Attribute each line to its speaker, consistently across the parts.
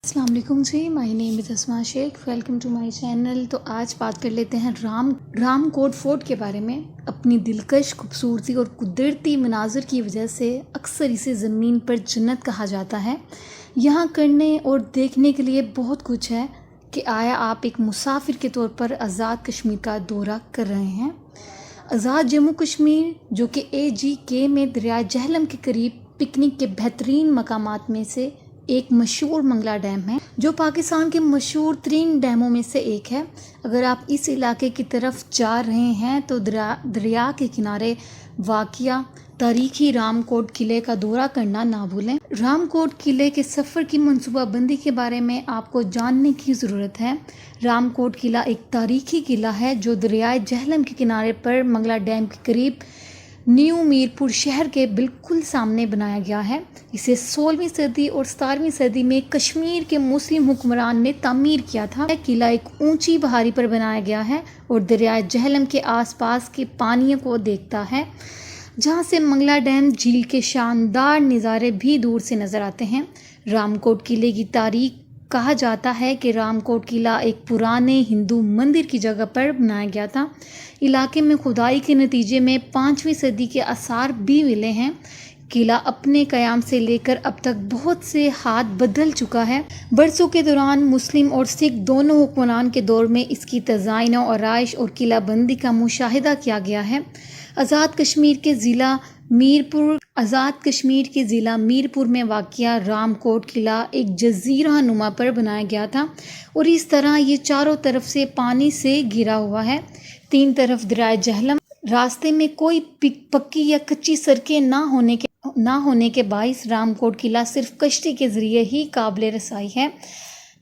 Speaker 1: السلام علیکم جی، مائی نیم از اسما شیخ، welcome to my channel. تو آج بات کر لیتے ہیں رام کوٹ فورٹ کے بارے میں۔ اپنی دلکش خوبصورتی اور قدرتی مناظر کی وجہ سے اکثر اسے زمین پر جنت کہا جاتا ہے۔ یہاں کرنے اور دیکھنے کے لیے بہت کچھ ہے کہ آیا آپ ایک مسافر کے طور پر آزاد کشمیر کا دورہ کر رہے ہیں۔ آزاد جموں کشمیر، جو کہ AGK میں دریائے جہلم کے قریب پکنک کے بہترین مقامات میں سے ایک مشہور منگلا ڈیم ہے، جو پاکستان کے مشہور ترین ڈیموں میں سے ایک ہے۔ اگر آپ اس علاقے کی طرف جا رہے ہیں تو دریا کے کنارے واقع تاریخی رام کوٹ قلعے کا دورہ کرنا نہ بھولیں۔ رام کوٹ قلعے کے سفر کی منصوبہ بندی کے بارے میں آپ کو جاننے کی ضرورت ہے۔ رام کوٹ قلعہ ایک تاریخی قلعہ ہے جو دریائے جہلم کے کنارے پر منگلا ڈیم کے قریب نیو میرپور شہر کے بالکل سامنے بنایا گیا ہے۔ اسے 16ویں صدی اور 17ویں صدی میں کشمیر کے مسلم حکمران نے تعمیر کیا تھا۔ یہ قلعہ ایک اونچی پہاڑی پر بنایا گیا ہے اور دریائے جہلم کے آس پاس کے پانیوں کو دیکھتا ہے، جہاں سے منگلا ڈیم جھیل کے شاندار نظارے بھی دور سے نظر آتے ہیں۔ رام کوٹ قلعے کی تاریخ کہا جاتا ہے کہ رام کوٹ قلعہ ایک پرانے ہندو مندر کی جگہ پر بنایا گیا تھا۔ علاقے میں کھدائی کے نتیجے میں 5ویں صدی کے آثار بھی ملے ہیں۔ قلعہ اپنے قیام سے لے کر اب تک بہت سے ہاتھ بدل چکا ہے۔ برسوں کے دوران مسلم اور سکھ دونوں حکمران کے دور میں اس کی تزئین و آرائش اور قلعہ بندی کا مشاہدہ کیا گیا ہے۔ آزاد کشمیر کے ضلع میرپور میں واقع رام کوٹ قلعہ ایک جزیرہ نما پر بنایا گیا تھا اور اس طرح یہ چاروں طرف سے پانی سے گھرا ہوا ہے۔ 3 طرف دریائے جہلم، راستے میں کوئی پکی یا کچی سڑکیں نہ ہونے کے باعث رام کوٹ قلعہ صرف کشتی کے ذریعے ہی قابل رسائی ہے۔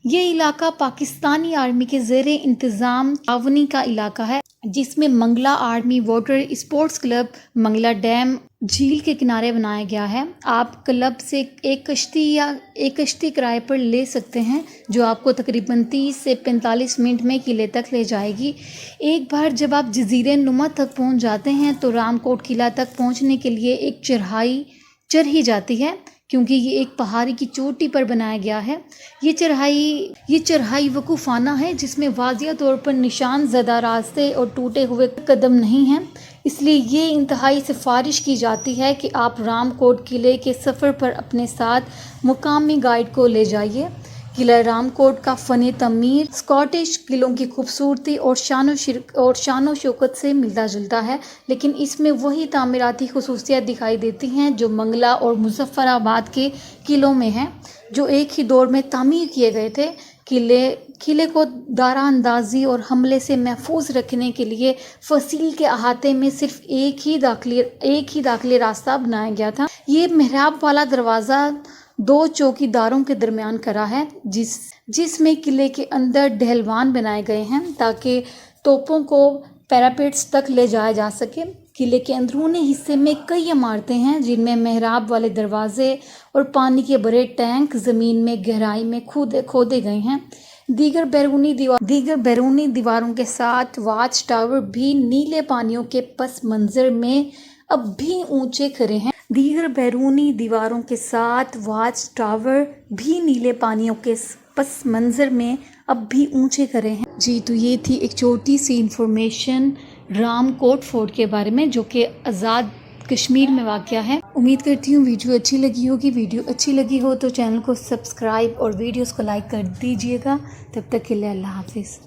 Speaker 1: یہ علاقہ پاکستانی آرمی کے زیر انتظام تعاونی کا علاقہ ہے، جس میں Mangla army water sports club Mangla dam جھیل کے کنارے بنایا گیا ہے۔ آپ کلب سے ایک کشتی کرائے پر لے سکتے ہیں جو آپ کو تقریباً 30 سے 45 منٹ میں قلعے تک لے جائے گی۔ ایک بار جب آپ جزیرے نما تک پہنچ جاتے ہیں تو رام کوٹ قلعہ تک پہنچنے کے لیے ایک چڑھائی جاتی ہے، کیونکہ یہ ایک پہاڑی کی چوٹی پر بنایا گیا ہے۔ یہ چڑھائی وقوفانہ ہے، جس میں واضح طور پر نشان زدہ راستے اور ٹوٹے ہوئے قدم نہیں ہیں، اس لیے یہ انتہائی سفارش کی جاتی ہے کہ آپ رام کوٹ قلعے کے سفر پر اپنے ساتھ مقامی گائیڈ کو لے جائیے۔ قلعہ رام کوٹ کا فن تعمیر اسکاٹش قلعوں کی خوبصورتی اور شان و شوکت سے ملتا جلتا ہے، لیکن اس میں وہی تعمیراتی خصوصیات دکھائی دیتی ہیں جو منگلا اور مظفر آباد کے قلعوں میں ہیں، جو ایک ہی دور میں تعمیر کیے گئے تھے۔ قلعے کو دارہ اندازی اور حملے سے محفوظ رکھنے کے لیے فصیل کے احاطے میں صرف ایک ہی داخلی راستہ بنایا گیا تھا۔ یہ محراب والا دروازہ 2 چوکی داروں کے درمیان کھڑا ہے، جس میں قلعے کے اندر ڈھلوان بنائے گئے ہیں تاکہ توپوں کو پیراپیٹس تک لے جایا جا سکے۔ قلعے کے اندرونی حصے میں کئی عمارتیں ہیں جن میں محراب والے دروازے اور پانی کے بڑے ٹینک زمین میں گہرائی میں کھودے گئے ہیں۔ دیگر بیرونی دیواروں کے ساتھ واچ ٹاور بھی نیلے پانیوں کے پس منظر میں اب بھی اونچے کھڑے ہیں۔ جی، تو یہ تھی ایک چھوٹی سی انفارمیشن رام کوٹ فورٹ کے بارے میں، جو کہ آزاد کشمیر میں واقع ہے۔ امید کرتی ہوں ویڈیو اچھی لگی ہوگی۔ ویڈیو اچھی لگی ہو تو چینل کو سبسکرائب اور ویڈیوز کو لائک کر دیجیے گا۔ تب تک کے لیے اللہ حافظ۔